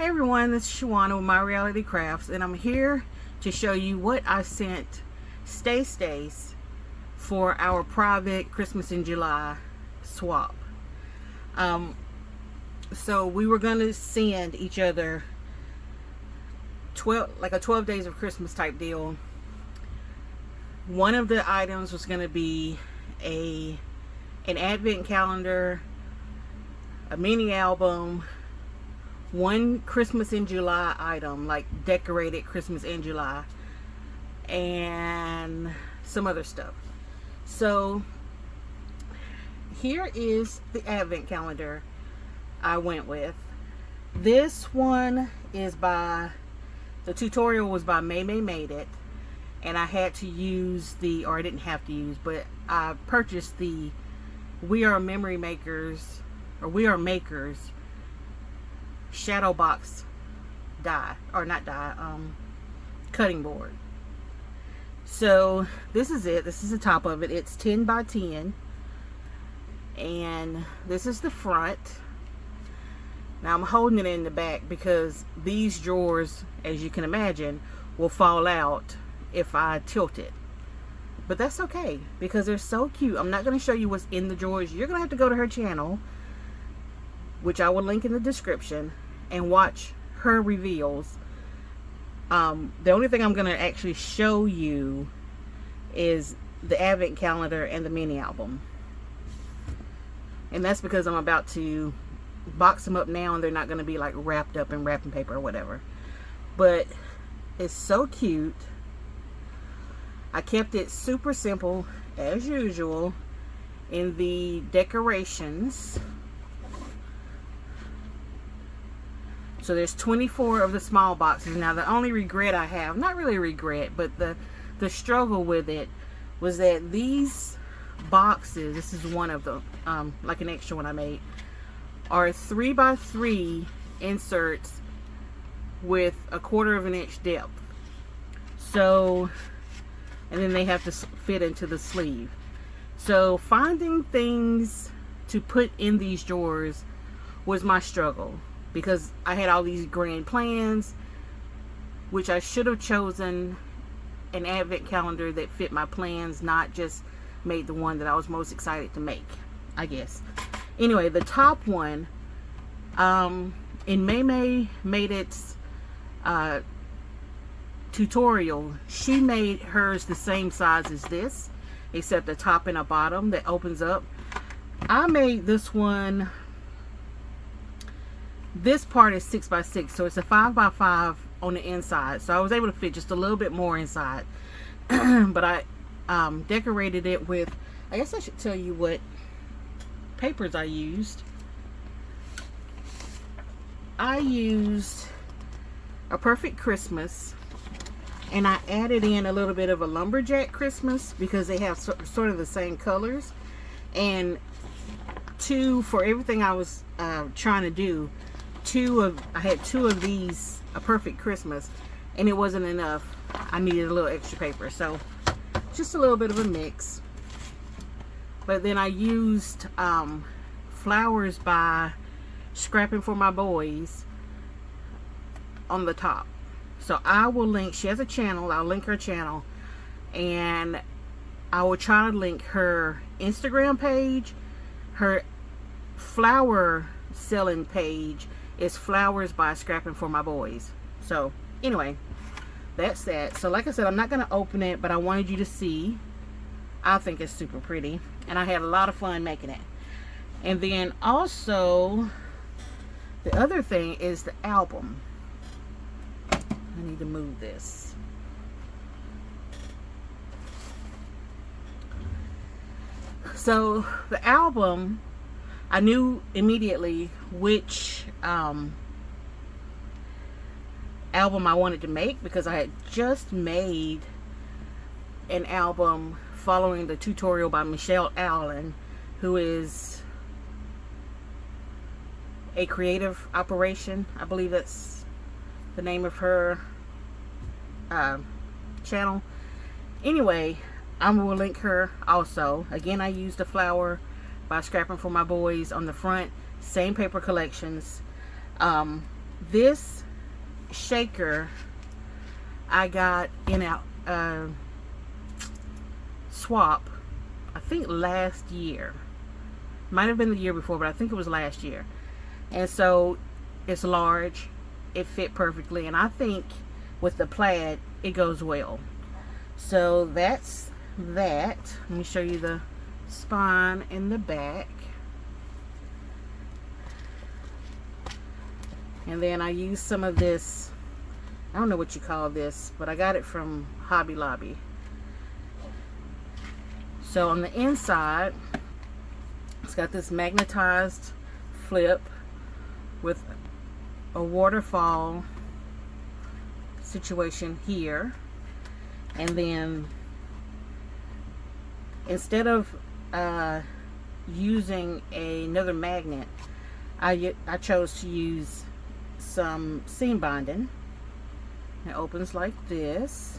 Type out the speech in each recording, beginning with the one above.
Hey everyone, this is Shawana with My Reality Crafts, and I'm here to show you what I sent Stace for our private Christmas in July swap. So we were going to send each other 12 days of Christmas type deal. One of the items was going to be an advent calendar, a mini album, one Christmas in July item, like decorated Christmas in July, and some other stuff. So here is the advent calendar I went with. This one is the tutorial was by May Made It, and I had to use I didn't have to use, but I purchased the We Are Makers shadow box cutting board. So this is it. This is the top of it. It's 10 by 10, and this is the front. Now I'm holding it in the back because these drawers, as you can imagine, will fall out if I tilt it. But that's okay because they're so cute. I'm not going to show you what's in the drawers. You're going to have to go to her channel, which I will link in the description, and watch her reveals. The only thing I'm going to actually show you is the advent calendar and the mini album. And that's because I'm about to box them up now, and they're not going to be like wrapped up in wrapping paper or whatever. But it's so cute. I kept it super simple as usual in the decorations. So there's 24 of the small boxes. Now the only regret I have, not really a regret, but the struggle with it was that these boxes, this is one of them, like an extra one I made, are 3x3 inserts with 1/4 of an inch depth. So, and then they have to fit into the sleeve. So finding things to put in these drawers was my struggle, because I had all these grand plans, which I should have chosen an advent calendar that fit my plans, not just made the one that I was most excited to make, I guess. Anyway, the top one, in May Made It's tutorial, she made hers the same size as this, except the top and a bottom that opens up. I made this one, this part is 6x6, so it's a 5x5 on the inside, so I was able to fit just a little bit more inside. But I decorated it with, I guess I should tell you what papers I used. I used a Perfect Christmas, and I added in a little bit of a Lumberjack Christmas because they have sort of the same colors. And for everything I was trying to do, I had two of these, a Perfect Christmas, and it wasn't enough. I needed a little extra paper, so just a little bit of a mix. But then I used Flowers by Scrapping for My Boys on the top. So I will link, she has a channel, I'll link her channel, and I will try to link her Instagram page. Her flower selling page is Flowers by Scrapping for My Boys. So anyway, that's that. So like I said, I'm not going to open it, but I wanted you to see. I think it's super pretty, and I had a lot of fun making it. And then also, the other thing is the album. I need to move this. So the album, I knew immediately which album I wanted to make, because I had just made an album following the tutorial by Michelle Allen, who is a creative operation. I believe that's the name of her channel. Anyway, I will link her also. Again, I used the Flower by Scrapping for My Boys on the front, same paper collections. This shaker I got in a swap, I think last year. Might have been the year before, but I think it was last year. And so it's large, it fit perfectly, and I think with the plaid it goes well. So that's that. Let me show you the spine in the back. And then I use some of this, I don't know what you call this, but I got it from Hobby Lobby. So on the inside, it's got this magnetized flip with a waterfall situation here. And then instead of using another magnet, I chose to use some seam binding. It opens like this.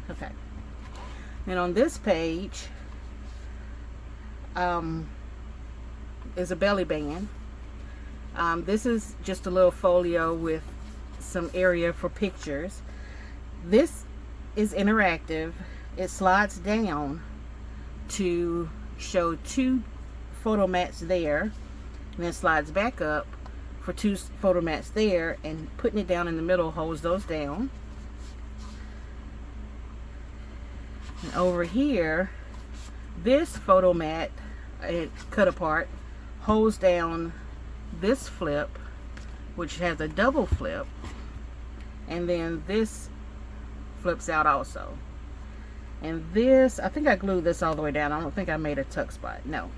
Okay. And on this page is a belly band. This is just a little folio with some area for pictures. This is interactive. It slides down to show 2 photo mats there, and then slides back up for 2 photo mats there, and putting it down in the middle holds those down. And over here, this photo mat, it cut apart, holds down this flip, which has a double flip, and then this flips out also. And this, I think I glued this all the way down. I don't think I made a tuck spot. No.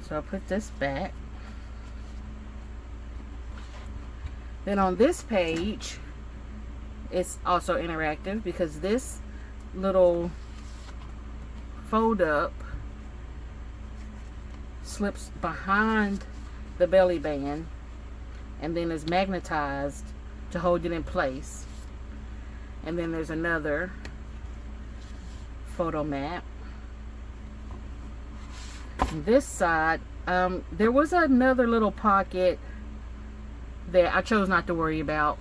So I'll put this back. Then on this page, it's also interactive because this little fold up slips behind the belly band and then is magnetized to hold it in place. And then there's another photo mat. On this side, there was another little pocket that I chose not to worry about,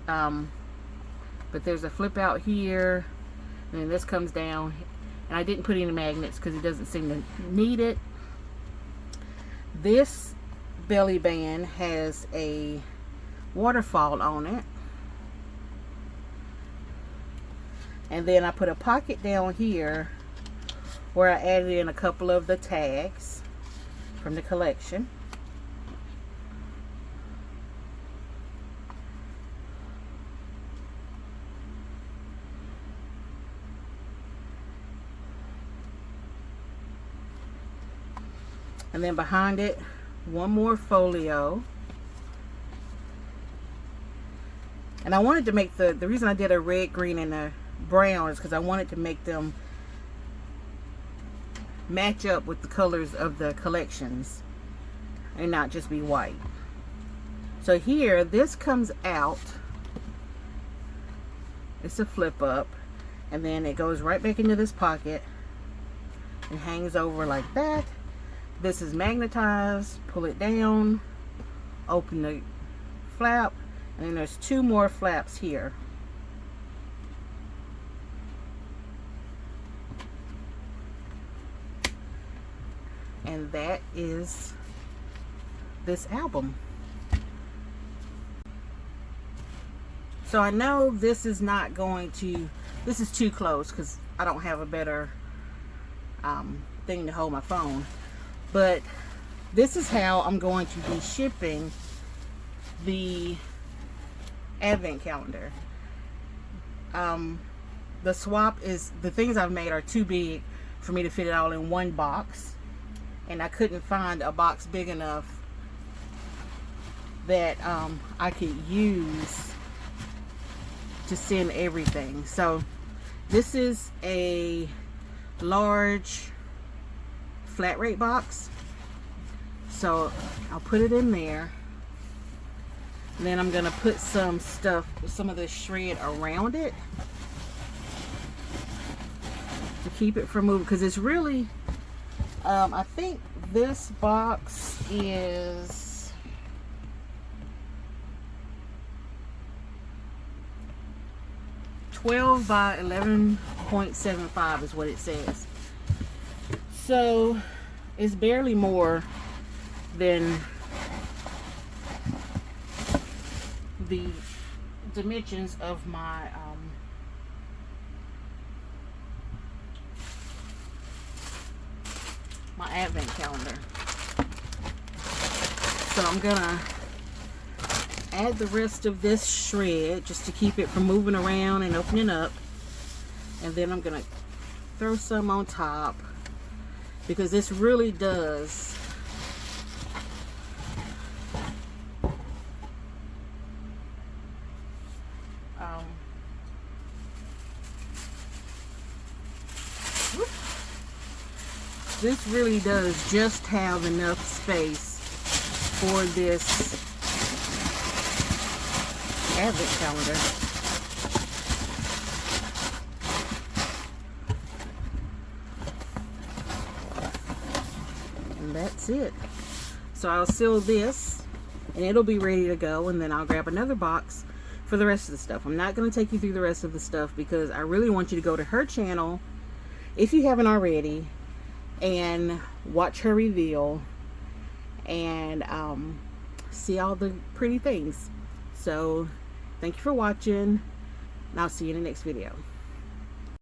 but there's a flip out here, and then this comes down, and I didn't put any magnets because it doesn't seem to need it. This belly band has a waterfall on it, and then I put a pocket down here where I added in a couple of the tags from the collection. And then behind it, one more folio. And I wanted to make the reason I did a red, green, and a brown is because I wanted to make them match up with the colors of the collections and not just be white. So here, this comes out. It's a flip up, and then it goes right back into this pocket and hangs over like that. This is magnetized. Pull it down, open the flap, and then there's 2 more flaps here. And that is this album. So I know this is not going to, this is too close because I don't have a better thing to hold my phone. But this is how I'm going to be shipping the advent calendar. The swap is, the things I've made are too big for me to fit it all in one box. And I couldn't find a box big enough that I could use to send everything. So this is a large flat rate box. So I'll put it in there. Then I'm gonna put some of this shred around it to keep it from moving, because it's really, I think this box is 12 by 11.75 is what it says. So it's barely more than the dimensions of my my advent calendar. So I'm gonna add the rest of this shred just to keep it from moving around and opening up, and then I'm gonna throw some on top, because this really does this really does just have enough space for this advent calendar. And that's it. So I'll seal this and it'll be ready to go, and then I'll grab another box for the rest of the stuff. I'm not going to take you through the rest of the stuff because I really want you to go to her channel, if you haven't already, and watch her reveal and see all the pretty things. So thank you for watching, and I'll see you in the next video.